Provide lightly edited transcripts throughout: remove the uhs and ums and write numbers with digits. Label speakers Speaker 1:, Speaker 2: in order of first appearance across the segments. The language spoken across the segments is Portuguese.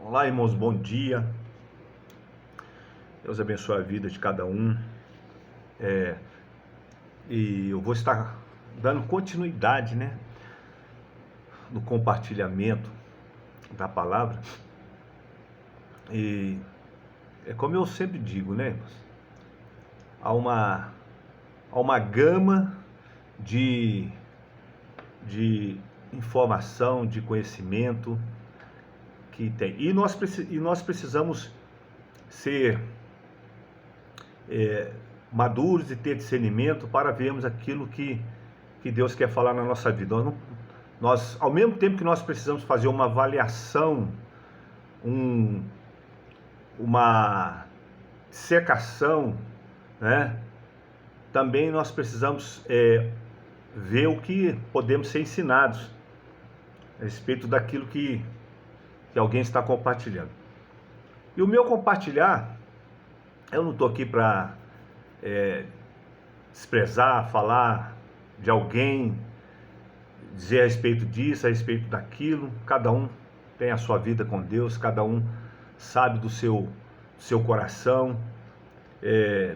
Speaker 1: Olá, irmãos, bom dia. Deus abençoe a vida de cada um. E eu vou estar dando continuidade, no compartilhamento da palavra. E é como eu sempre digo, irmãos? Há uma gama de informação, de conhecimento que tem. E nós precisamos ser maduros e ter discernimento para vermos aquilo que Deus quer falar na nossa vida. Nós, ao mesmo tempo que nós precisamos fazer uma avaliação, uma dissecação, também nós precisamos ver o que podemos ser ensinados a respeito daquilo que alguém está compartilhando. E o meu compartilhar, eu não estou aqui para desprezar, falar de alguém, dizer a respeito disso, a respeito daquilo. Cada um tem a sua vida com Deus, cada um sabe do seu coração,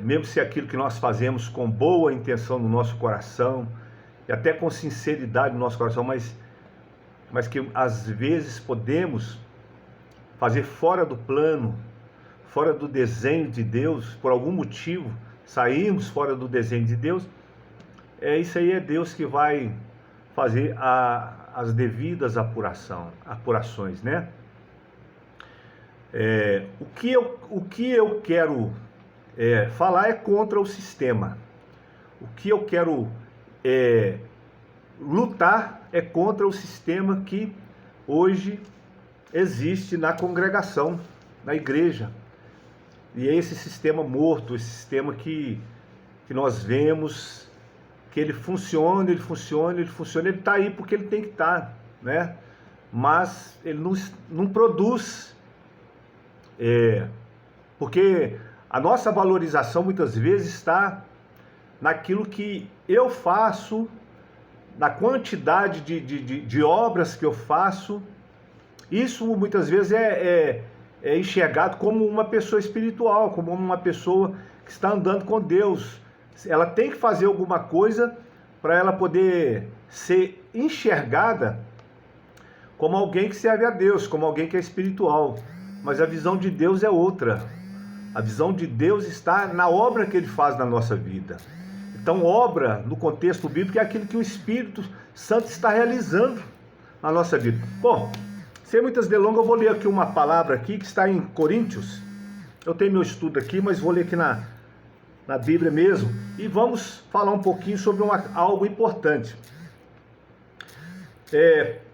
Speaker 1: mesmo se aquilo que nós fazemos com boa intenção no nosso coração, e até com sinceridade no nosso coração, mas que às vezes podemos fazer fora do plano, fora do desenho de Deus, por algum motivo, saímos fora do desenho de Deus, isso aí é Deus que vai fazer as devidas apurações, O que eu quero falar é contra o sistema. O que eu quero lutar é contra o sistema que hoje existe na congregação, na igreja. E é esse sistema morto, esse sistema que nós vemos que ele funciona, ele está aí porque ele tem que estar, mas ele não produz, porque a nossa valorização muitas vezes está naquilo que eu faço, na quantidade de obras que eu faço. Isso muitas vezes é enxergado como uma pessoa espiritual, como uma pessoa que está andando com Deus. Ela tem que fazer alguma coisa para ela poder ser enxergada como alguém que serve a Deus, como alguém que é espiritual. Mas a visão de Deus é outra. A visão de Deus está na obra que Ele faz na nossa vida. Então, obra, no contexto bíblico, é aquilo que o Espírito Santo está realizando na nossa vida. Bom, sem muitas delongas, eu vou ler aqui uma palavra aqui que está em Coríntios. Eu tenho meu estudo aqui, mas vou ler aqui na Bíblia mesmo. E vamos falar um pouquinho sobre algo importante.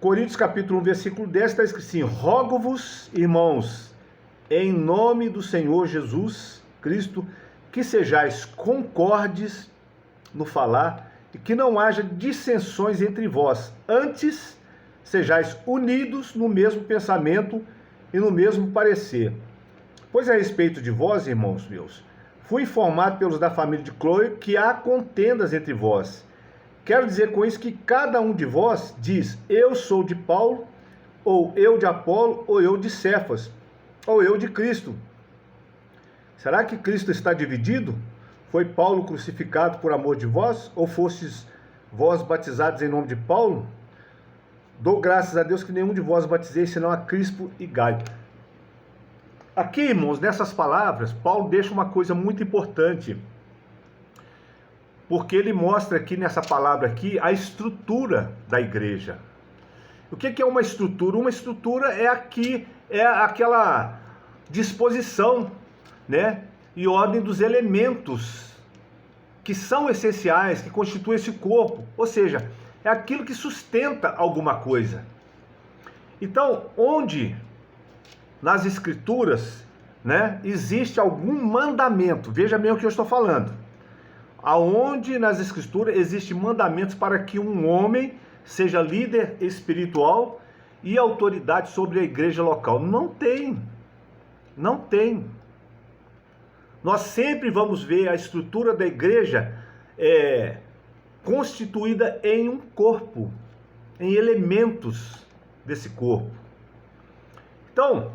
Speaker 1: Coríntios capítulo 1, versículo 10, está escrito assim: rogo-vos, irmãos, em nome do Senhor Jesus Cristo, que sejais concordes no falar e que não haja dissensões entre vós. Antes, sejais unidos no mesmo pensamento e no mesmo parecer. Pois a respeito de vós, irmãos meus, fui informado pelos da família de Cloe que há contendas entre vós. Quero dizer com isso que cada um de vós diz: eu sou de Paulo, ou eu de Apolo, ou eu de Cefas, ou eu de Cristo. Será que Cristo está dividido? Foi Paulo crucificado por amor de vós, ou fostes vós batizados em nome de Paulo? Dou graças a Deus que nenhum de vós batizei, senão a Crispo e Gaio. Aqui, irmãos, nessas palavras, Paulo deixa uma coisa muito importante, porque ele mostra aqui nessa palavra aqui a estrutura da igreja. O que é uma estrutura? Uma estrutura é aquela disposição, e ordem dos elementos que são essenciais, que constituem esse corpo, ou seja, é aquilo que sustenta alguma coisa. Então, onde nas escrituras, existe algum mandamento, veja bem o que eu estou falando, aonde nas escrituras existe mandamentos para que um homem seja líder espiritual e autoridade sobre a igreja local. Não tem. Nós sempre vamos ver a estrutura da igreja constituída em um corpo, em elementos desse corpo. Então,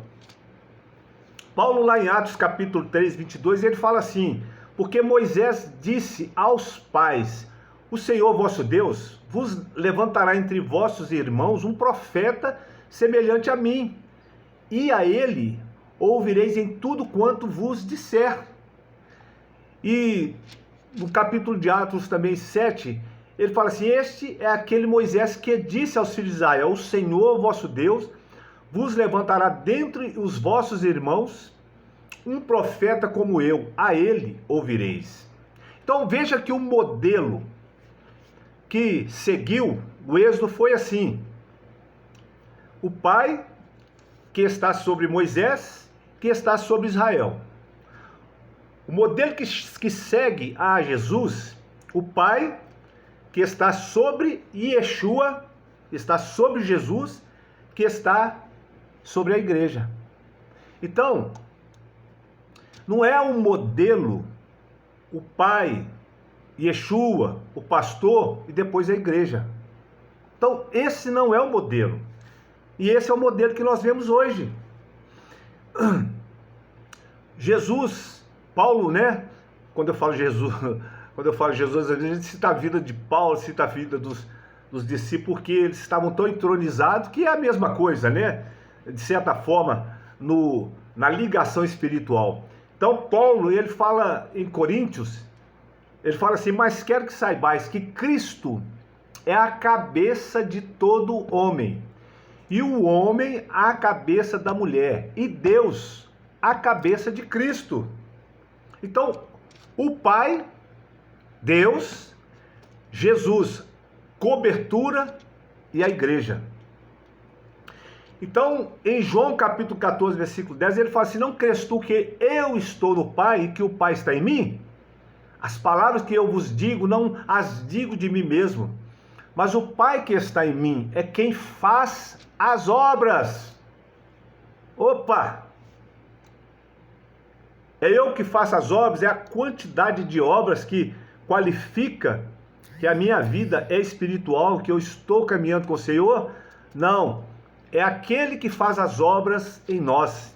Speaker 1: Paulo lá em Atos capítulo 3, 22, ele fala assim: porque Moisés disse aos pais, o Senhor vosso Deus vos levantará entre vossos irmãos um profeta semelhante a mim, e a ele ouvireis em tudo quanto vos disser. E no capítulo de Atos também 7, ele fala assim: este é aquele Moisés que disse aos filhos de Israel, o Senhor vosso Deus vos levantará dentre os vossos irmãos um profeta como eu, a ele ouvireis. Então veja que o modelo que seguiu o êxodo foi assim: o pai que está sobre Moisés, que está sobre Israel. O modelo que segue a Jesus, o pai que está sobre Yeshua, está sobre Jesus, que está sobre a igreja. Então, não é um modelo, o pai, Yeshua, o pastor e depois a igreja. Então, esse não é o modelo. E esse é o modelo que nós vemos hoje. Jesus, Paulo, né? Quando eu falo Jesus, a gente cita a vida de Paulo, cita a vida dos discípulos, porque eles estavam tão entronizados, que é a mesma coisa, né? De certa forma, na ligação espiritual. Então, Paulo, ele fala em Coríntios, ele fala assim: mas quero que saibais que Cristo é a cabeça de todo homem, e o homem a cabeça da mulher, e Deus a cabeça de Cristo. Então, o Pai, Deus, Jesus, cobertura, e a igreja. Então, em João capítulo 14, versículo 10, ele fala assim: não crês tu que eu estou no Pai e que o Pai está em mim? As palavras que eu vos digo, não as digo de mim mesmo, mas o Pai que está em mim é quem faz as obras. Opa! É eu que faço as obras, é a quantidade de obras que qualifica que a minha vida é espiritual, que eu estou caminhando com o Senhor? Não, é aquele que faz as obras em nós.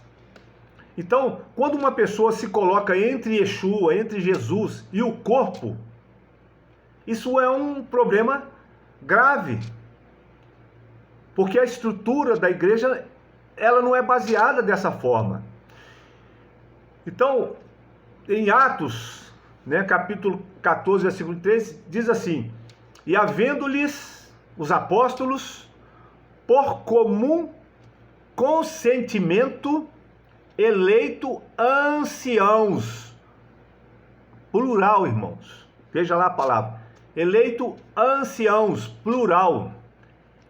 Speaker 1: Então, quando uma pessoa se coloca entre Yeshua, entre Jesus e o corpo, isso é um problema grave. Porque a estrutura da igreja, ela não é baseada dessa forma. Então, em Atos, né, capítulo 14, versículo 3, diz assim: e havendo-lhes os apóstolos, por comum consentimento, eleito anciãos, plural, irmãos, veja lá a palavra, eleito anciãos, plural,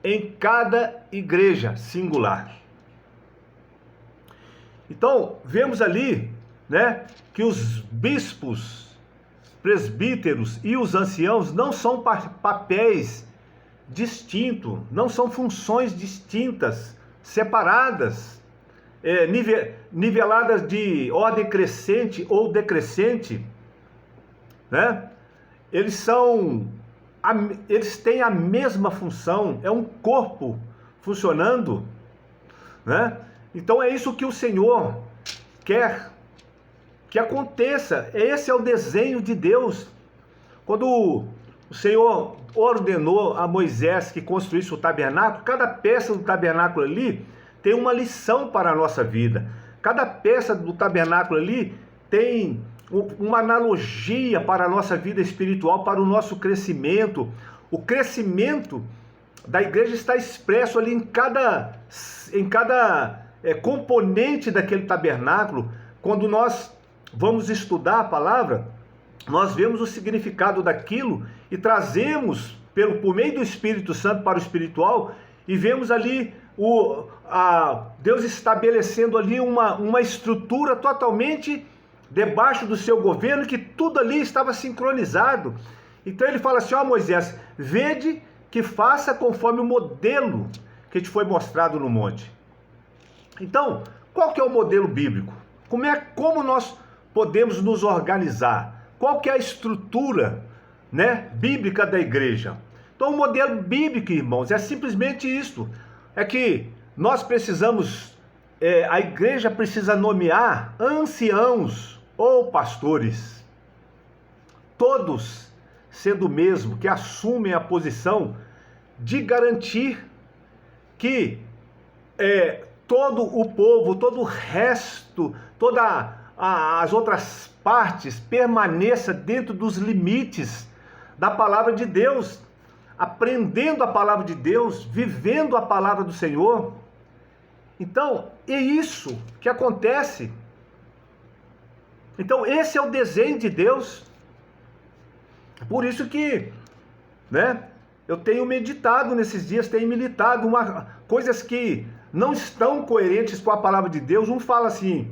Speaker 1: em cada igreja, singular. Então, vemos ali, né, que os bispos, presbíteros e os anciãos não são papéis distintos, não são funções distintas, separadas, niveladas de ordem crescente ou decrescente, né? Eles têm a mesma função, é um corpo funcionando, né? Então é isso que o Senhor quer que aconteça. Esse é o desenho de Deus. Quando o Senhor ordenou a Moisés que construísse o tabernáculo, cada peça do tabernáculo ali tem uma lição para a nossa vida. Cada peça do tabernáculo ali tem uma analogia para a nossa vida espiritual, para o nosso crescimento. O crescimento da igreja está expresso ali em cada componente daquele tabernáculo. Quando nós vamos estudar a palavra, nós vemos o significado daquilo e trazemos por meio do Espírito Santo para o espiritual, e vemos ali Deus estabelecendo ali uma estrutura totalmente debaixo do seu governo, que tudo ali estava sincronizado. Então ele fala assim: ó Moisés, vede que faça conforme o modelo que te foi mostrado no monte. Então, qual que é o modelo bíblico? Como nós podemos nos organizar? Qual que é a estrutura, né, bíblica da igreja? Então, o modelo bíblico, irmãos, é simplesmente isto: é que nós precisamos a igreja precisa nomear anciãos ou pastores, todos sendo o mesmo, que assumem a posição de garantir que todo o povo, todo o resto, as outras partes permaneça dentro dos limites da palavra de Deus, aprendendo a palavra de Deus, vivendo a palavra do Senhor. Então, é isso que acontece. Então, esse é o desenho de Deus. Por isso que, eu tenho meditado nesses dias, tenho militado coisas que não estão coerentes com a palavra de Deus. Um fala assim,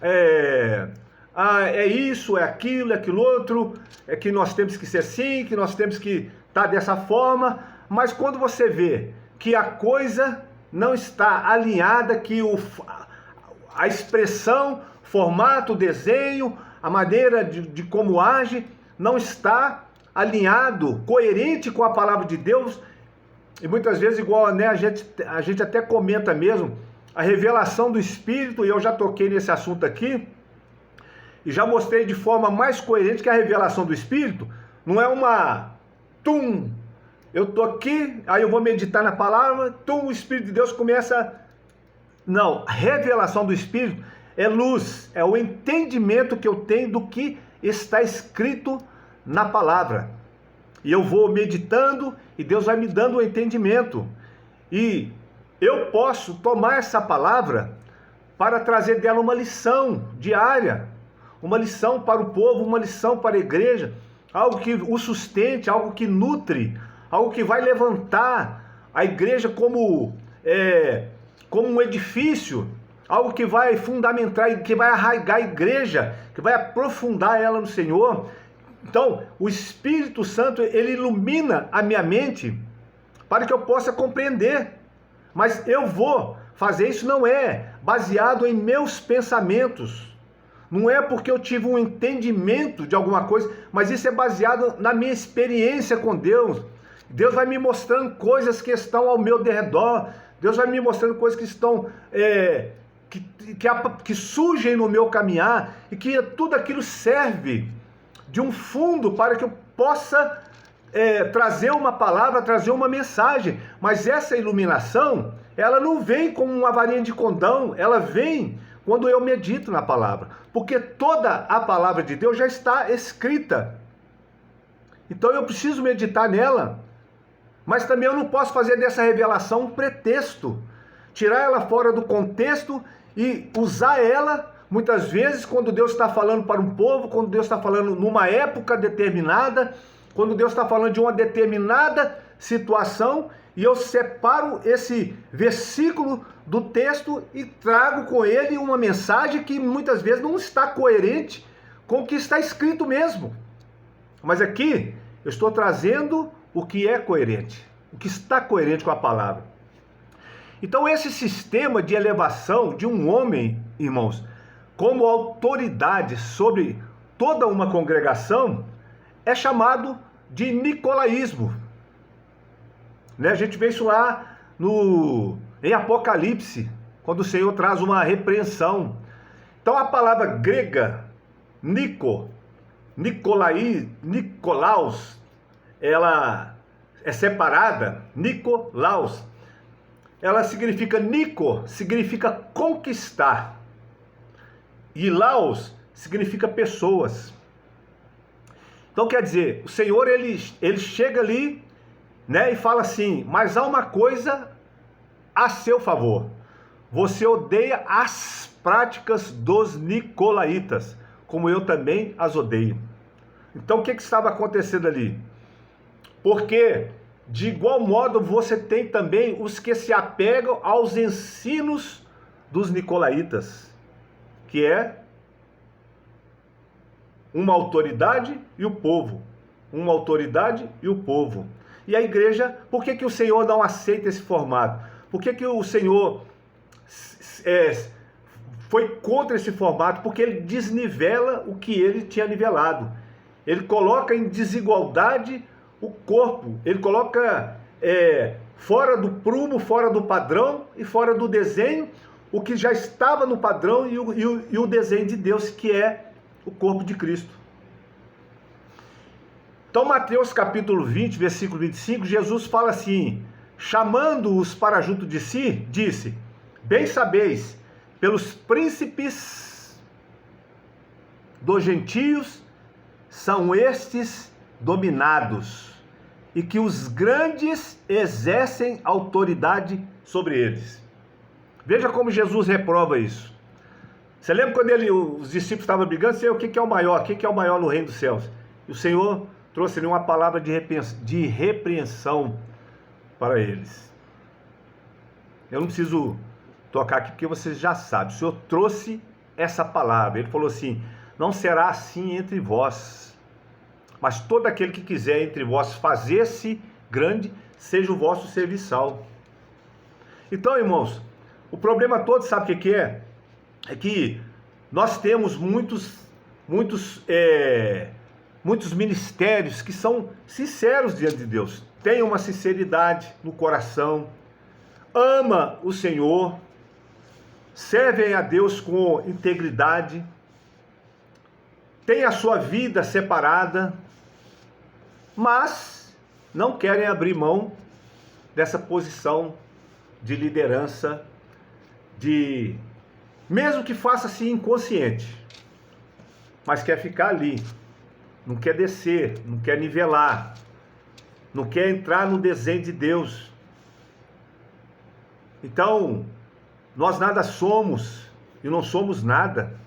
Speaker 1: é isso, é aquilo outro, é que nós temos que ser assim, que nós temos que estar dessa forma, mas quando você vê que a coisa não está alinhada, que a expressão, formato, desenho, a maneira de como age, não está alinhado, coerente com a palavra de Deus, e muitas vezes igual, a gente até comenta mesmo, a revelação do Espírito, e eu já toquei nesse assunto aqui, e já mostrei de forma mais coerente que a revelação do Espírito não é uma eu tô aqui, aí eu vou meditar na palavra, o Espírito de Deus começa. Não, a revelação do Espírito é luz, é o entendimento que eu tenho do que está escrito na palavra. E eu vou meditando e Deus vai me dando o entendimento. E eu posso tomar essa palavra para trazer dela uma lição diária, uma lição para o povo, uma lição para a igreja, algo que o sustente, algo que nutre, algo que vai levantar a igreja como um edifício, algo que vai fundamentar, que vai arraigar a igreja, que vai aprofundar ela no Senhor. Então, o Espírito Santo, ele ilumina a minha mente para que eu possa compreender. Mas eu vou fazer isso não é baseado em meus pensamentos, não é porque eu tive um entendimento de alguma coisa, mas isso é baseado na minha experiência com Deus. Deus vai me mostrando coisas que estão ao meu redor, Deus vai me mostrando coisas que estão que surgem no meu caminhar, e que tudo aquilo serve de um fundo para que eu possa trazer uma palavra, trazer uma mensagem. Mas essa iluminação, ela não vem como uma varinha de condão, ela vem quando eu medito na palavra, porque toda a palavra de Deus já está escrita. Então eu preciso meditar nela, mas também eu não posso fazer dessa revelação um pretexto, tirar ela fora do contexto e usar ela, muitas vezes, quando Deus está falando para um povo, quando Deus está falando numa época determinada, quando Deus está falando de uma determinada situação, e eu separo esse versículo do texto e trago com ele uma mensagem que muitas vezes não está coerente com o que está escrito mesmo. Mas aqui eu estou trazendo o que é coerente, o que está coerente com a palavra. Então esse sistema de elevação de um homem, irmãos, como autoridade sobre toda uma congregação, é chamado de nicolaísmo. A gente vê isso lá em Apocalipse, quando o Senhor traz uma repreensão. Então a palavra grega, Nicolaus, ela é separada, Nicolaus, ela significa, significa conquistar, e Laos significa pessoas. Então quer dizer, o Senhor ele chega ali, e fala assim: mas há uma coisa a seu favor, você odeia as práticas dos nicolaítas, como eu também as odeio. Então o que estava acontecendo ali? Porque de igual modo você tem também os que se apegam aos ensinos dos nicolaítas, que é uma autoridade e o povo, uma autoridade e o povo. E a igreja, por que o Senhor não aceita esse formato? Por que o Senhor foi contra esse formato? Porque ele desnivela o que ele tinha nivelado. Ele coloca em desigualdade o corpo. Ele coloca fora do prumo, fora do padrão e fora do desenho o que já estava no padrão e o desenho de Deus, que é o corpo de Cristo. Então, Mateus capítulo 20, versículo 25, Jesus fala assim: chamando-os para junto de si, disse: bem sabeis, pelos príncipes dos gentios são estes dominados, e que os grandes exercem autoridade sobre eles. Veja como Jesus reprova isso. Você lembra quando os discípulos estavam brigando? Sei, o que é o maior? Quem que é o maior no reino dos céus? E o Senhor trouxe uma palavra de repreensão para eles. Eu não preciso tocar aqui porque vocês já sabem. O Senhor trouxe essa palavra. Ele falou assim: não será assim entre vós, mas todo aquele que quiser entre vós fazer-se grande, seja o vosso serviçal. Então, irmãos, o problema todo, sabe o que é? É que nós temos muitos ministérios que são sinceros diante de Deus, tem uma sinceridade no coração, ama o Senhor, servem a Deus com integridade, tem a sua vida separada, mas não querem abrir mão dessa posição de liderança, mesmo que faça assim inconsciente, mas quer ficar ali, não quer descer, não quer nivelar, não quer entrar no desenho de Deus. Então, nós nada somos e não somos nada.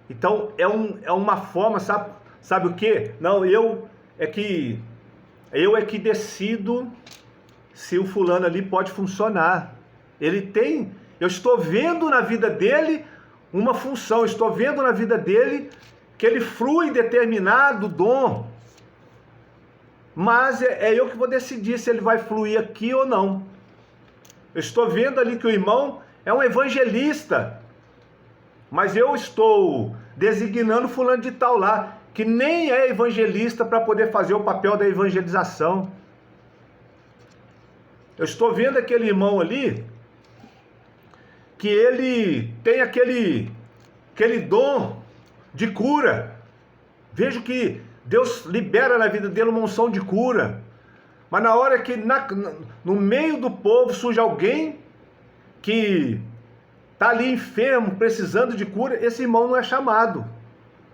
Speaker 1: Então, é uma forma, sabe o quê? Não, eu é que decido se o fulano ali pode funcionar. Eu estou vendo na vida dele uma função, eu estou vendo na vida dele que ele flui determinado dom, mas é eu que vou decidir se ele vai fluir aqui ou não. Eu estou vendo ali que o irmão é um evangelista, mas eu estou designando fulano de tal lá, que nem é evangelista para poder fazer o papel da evangelização. Eu estou vendo aquele irmão ali, que ele tem aquele dom de cura. Vejo que Deus libera na vida dele uma unção de cura. Mas na hora que no meio do povo surge alguém que está ali enfermo, precisando de cura, esse irmão não é chamado.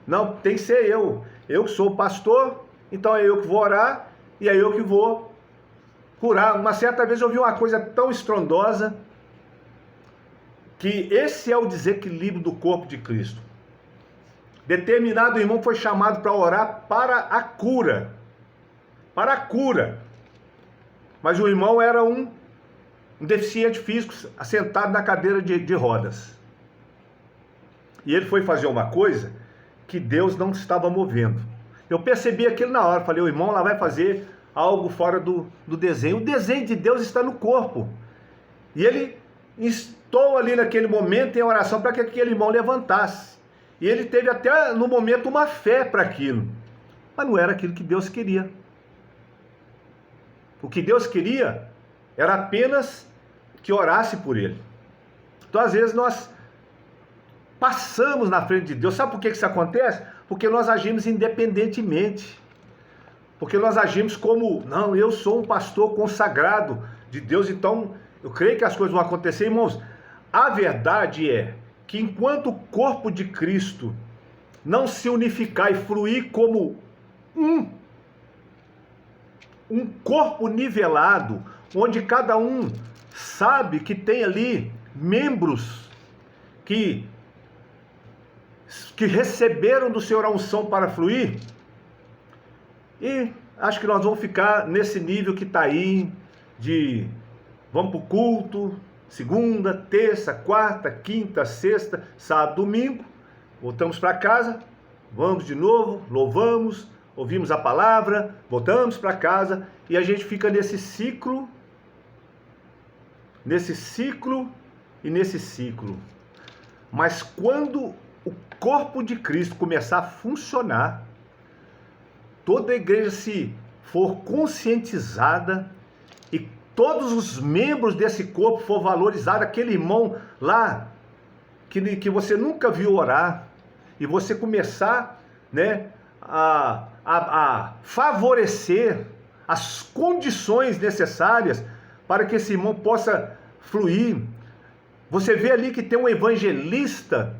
Speaker 1: Não, tem que ser eu. Eu que sou o pastor, então é eu que vou orar e é eu que vou curar. Uma certa vez eu vi uma coisa tão estrondosa, que esse é o desequilíbrio do corpo de Cristo. Determinado irmão foi chamado para orar para a cura. Para a cura. Mas o irmão era um deficiente físico, assentado na cadeira de rodas. E ele foi fazer uma coisa que Deus não estava movendo. Eu percebi aquilo na hora. Falei, o irmão lá vai fazer algo fora do desenho. O desenho de Deus está no corpo. E ele estou ali naquele momento em oração para que aquele irmão levantasse. E ele teve até no momento uma fé para aquilo. Mas não era aquilo que Deus queria. O que Deus queria era apenas que orasse por ele. Então às vezes nós passamos na frente de Deus. Sabe por que isso acontece? Porque nós agimos independentemente. Porque nós agimos como, não, eu sou um pastor consagrado de Deus, então eu creio que as coisas vão acontecer. Irmãos, a verdade é que enquanto o corpo de Cristo não se unificar e fluir como um corpo nivelado, onde cada um sabe que tem ali membros que receberam do Senhor a unção para fluir, e acho que nós vamos ficar nesse nível que está aí, vamos para o culto, segunda, terça, quarta, quinta, sexta, sábado, domingo, voltamos para casa, vamos de novo, louvamos, ouvimos a palavra, voltamos para casa, e a gente fica nesse ciclo e nesse ciclo. Mas quando o corpo de Cristo começar a funcionar, toda a igreja se for conscientizada e todos os membros desse corpo for valorizado, aquele irmão lá que você nunca viu orar, e você começar, né, a favorecer as condições necessárias para que esse irmão possa fluir. Você vê ali que tem um evangelista,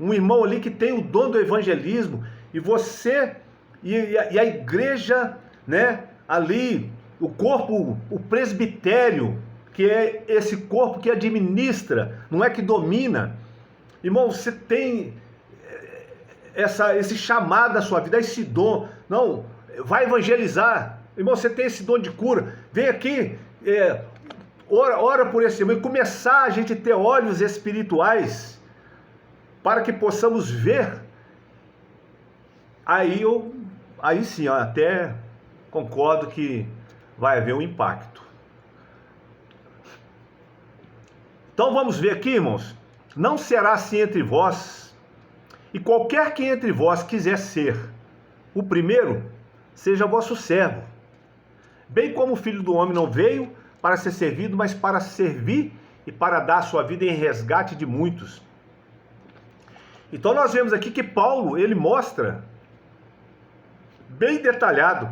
Speaker 1: um irmão ali que tem o dom do evangelismo, e você e a igreja, né, ali, o corpo, o presbitério, que é esse corpo que administra, não é que domina. Irmão, você tem esse chamado da sua vida, esse dom. Não, vai evangelizar. Irmão, você tem esse dom de cura. Vem aqui, ora por esse irmão, e começar a gente ter olhos espirituais para que possamos ver. Aí sim, eu até concordo que vai haver um impacto. Então vamos ver aqui, irmãos. Não será assim entre vós, e qualquer que entre vós quiser ser o primeiro, seja vosso servo. Bem como o Filho do Homem não veio para ser servido, mas para servir e para dar a sua vida em resgate de muitos. Então nós vemos aqui que Paulo, ele mostra bem detalhado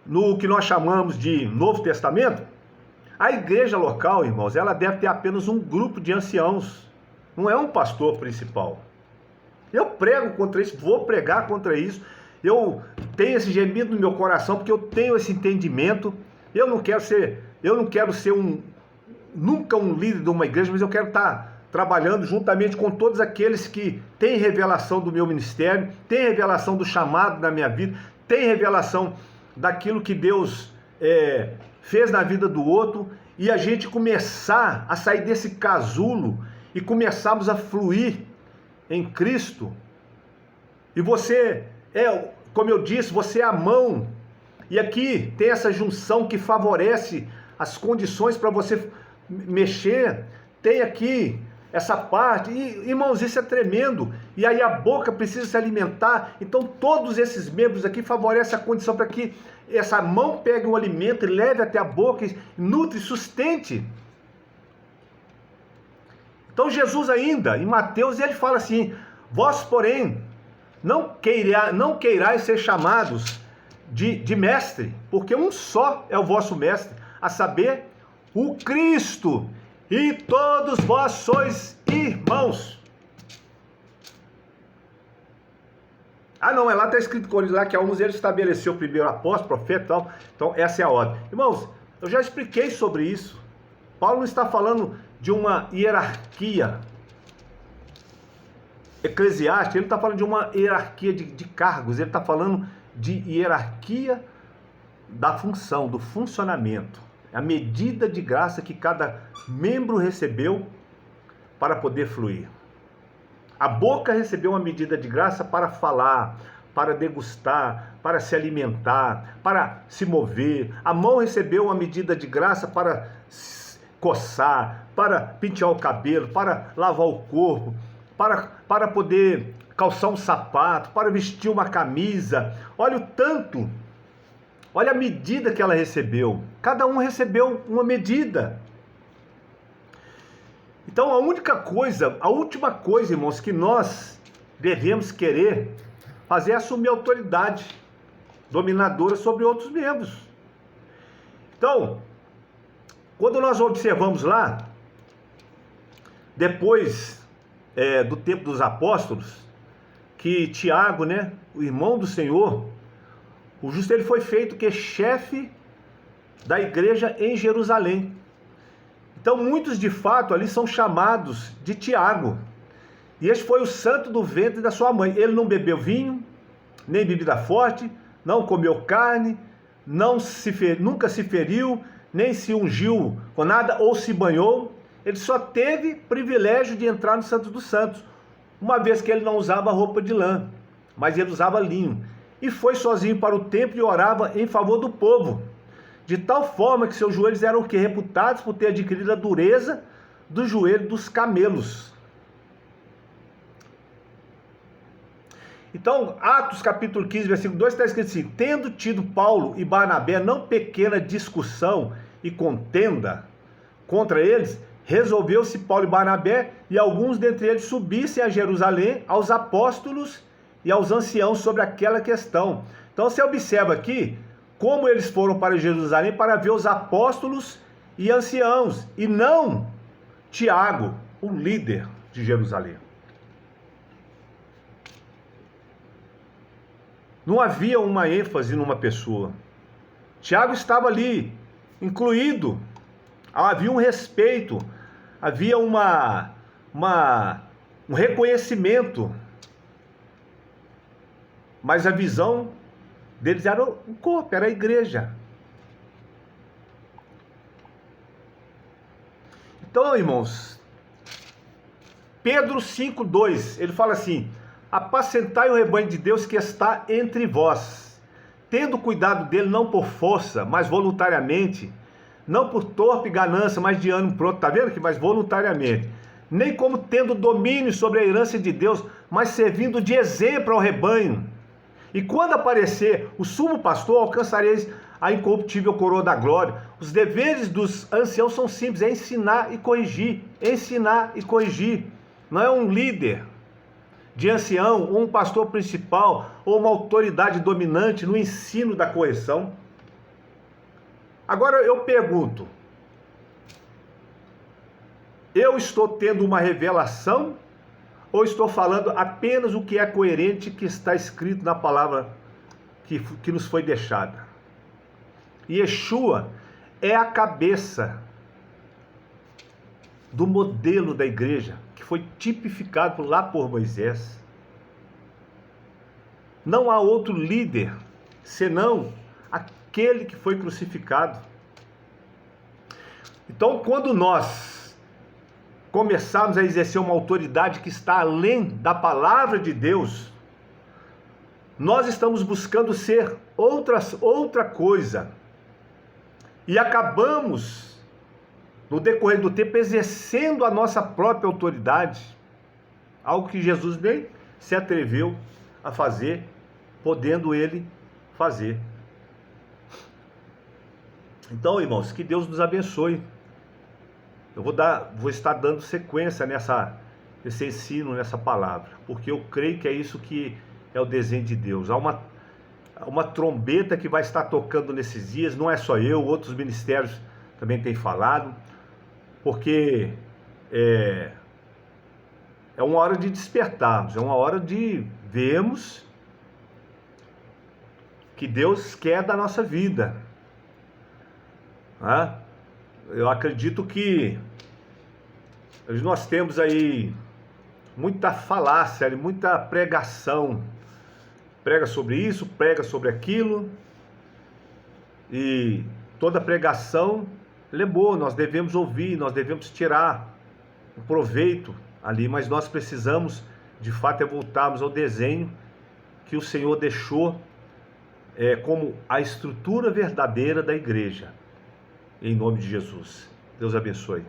Speaker 1: no que nós chamamos de Novo Testamento. A igreja local, irmãos, ela deve ter apenas um grupo de anciãos, não é um pastor principal. Eu prego contra isso, vou pregar contra isso. Eu tenho esse gemido no meu coração, porque eu tenho esse entendimento. Eu não quero ser nunca um líder de uma igreja, mas eu quero estar trabalhando juntamente com todos aqueles que têm revelação do meu ministério, têm revelação do chamado na minha vida, têm revelação daquilo que Deus fez na vida do outro, e a gente começar a sair desse casulo e começarmos a fluir em Cristo. E você como eu disse, você é a mão, e aqui tem essa junção que favorece as condições para você mexer. Tem aqui essa parte, e irmãos, isso é tremendo, e aí a boca precisa se alimentar. Então todos esses membros aqui favorecem a condição para que essa mão pegue um alimento e leve até a boca, e nutre, sustente. Então Jesus ainda, em Mateus, ele fala assim: vós, porém, não queirais ser chamados de mestre, porque um só é o vosso mestre, a saber, o Cristo, e todos vós sois irmãos. Não, lá está escrito lá que a uns ele estabeleceu o primeiro apóstolo, profeta e tal. Então essa é a ordem. Irmãos, eu já expliquei sobre isso. Paulo não está falando de uma hierarquia eclesiástica, ele está falando de uma hierarquia de cargos, ele está falando de hierarquia da função, do funcionamento, a medida de graça que cada membro recebeu para poder fluir. A boca recebeu uma medida de graça para falar, para degustar, para se alimentar, para se mover. A mão recebeu uma medida de graça para coçar, para pentear o cabelo, para lavar o corpo, para poder calçar um sapato, para vestir uma camisa. Olha o tanto, olha a medida que ela recebeu. Cada um recebeu uma medida. Então a última coisa, irmãos, que nós devemos querer fazer é assumir autoridade dominadora sobre outros membros. Então, quando nós observamos lá, depois do tempo dos apóstolos, que Tiago, né, o irmão do Senhor, o justo, ele foi feito que chefe da igreja em Jerusalém. Então muitos de fato ali são chamados de Tiago. E este foi o santo do ventre da sua mãe. Ele não bebeu vinho, nem bebida forte, não comeu carne, nunca se feriu, nem se ungiu com nada ou se banhou. Ele só teve privilégio de entrar no Santo dos Santos, uma vez que ele não usava roupa de lã, mas ele usava linho. E foi sozinho para o templo e orava em favor do povo, de tal forma que seus joelhos eram reputados por ter adquirido a dureza do joelho dos camelos. Então, Atos capítulo 15, versículo 2, está escrito assim: tendo tido Paulo e Barnabé não pequena discussão e contenda contra eles, resolveu-se Paulo e Barnabé e alguns dentre eles subissem a Jerusalém aos apóstolos e aos anciãos sobre aquela questão. Então você observa aqui como eles foram para Jerusalém para ver os apóstolos e anciãos, e não Tiago, o líder de Jerusalém. Não havia uma ênfase numa pessoa. Tiago estava ali, incluído. Havia um respeito, havia um reconhecimento. Mas a visão deles era o corpo, era a igreja. Então, irmãos, Pedro 5,2, ele fala assim: apacentai o rebanho de Deus que está entre vós, tendo cuidado dele não por força, mas voluntariamente, não por torpe ganância, mas de ânimo pronto, tá vendo que? Mas voluntariamente, nem como tendo domínio sobre a herança de Deus, mas servindo de exemplo ao rebanho. E quando aparecer o sumo pastor, alcançareis a incorruptível coroa da glória. Os deveres dos anciãos são simples, é ensinar e corrigir, ensinar e corrigir. Não é um líder de ancião, ou um pastor principal, ou uma autoridade dominante no ensino da correção. Agora eu pergunto, eu estou tendo uma revelação, ou estou falando apenas o que é coerente, que está escrito na palavra que nos foi deixada? Yeshua é a cabeça do modelo da igreja, que foi tipificado lá por Moisés. Não há outro líder, senão aquele que foi crucificado. Então, quando nós começarmos a exercer uma autoridade que está além da palavra de Deus, nós estamos buscando ser outra coisa. E acabamos, no decorrer do tempo, exercendo a nossa própria autoridade, algo que Jesus nem se atreveu a fazer, podendo ele fazer. Então, irmãos, que Deus nos abençoe. Eu vou estar dando sequência nesse ensino, nessa palavra, porque eu creio que é isso que é o desenho de Deus. Há uma trombeta que vai estar tocando nesses dias, não é só eu, outros ministérios também têm falado, porque é uma hora de despertarmos, é uma hora de vermos que Deus quer da nossa vida. Eu acredito que nós temos aí muita falácia, muita pregação. Prega sobre isso, prega sobre aquilo. E toda pregação é boa, nós devemos ouvir, nós devemos tirar um proveito ali, mas nós precisamos, de fato, voltarmos ao desenho que o Senhor deixou como a estrutura verdadeira da igreja. Em nome de Jesus. Deus abençoe.